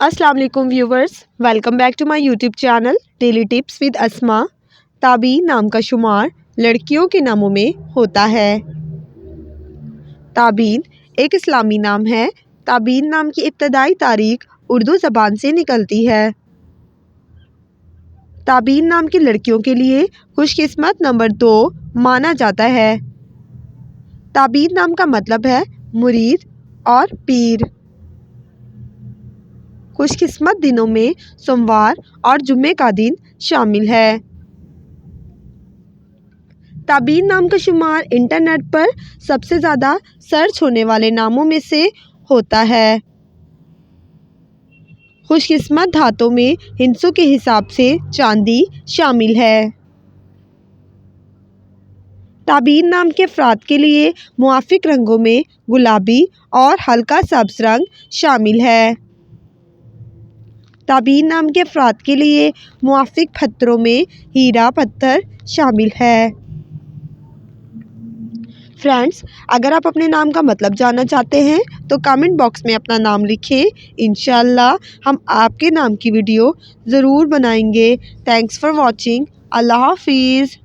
अस्सलाम वालेकुम viewers, welcome back to my YouTube channel daily tips with Asma. ताबीन नाम का शुमार लड़कियों के नामों में होता है। ताबीन एक इस्लामी नाम है। ताबीन नाम की इब्तदाई तारीख उर्दू ज़बान से निकलती है। ताबीन नाम की लड़कियों के लिए खुशकिस्मत नंबर 2 माना जाता है। ताबीन नाम का मतलब है मुरीद और पीर। खुशकिस्मत दिनों में सोमवार और जुम्मे का दिन शामिल है। ताबीन नाम का शुमार इंटरनेट पर सबसे ज़्यादा सर्च होने वाले नामों में से होता है। खुशकिस्मत धातों में हिंसों के हिसाब से चांदी शामिल है। ताबीन नाम के अफराद के लिए मुआफिक रंगों में गुलाबी और हल्का सब्ज़ रंग शामिल है। ताबीन नाम के अफराद के लिए मुआफिक पत्थरों में हीरा पत्थर शामिल है। फ्रेंड्स, अगर आप अपने नाम का मतलब जानना चाहते हैं तो कमेंट बॉक्स में अपना नाम लिखें। इंशाल्लाह हम आपके नाम की वीडियो ज़रूर बनाएंगे। Thanks for watching. अल्लाह हाफिज़।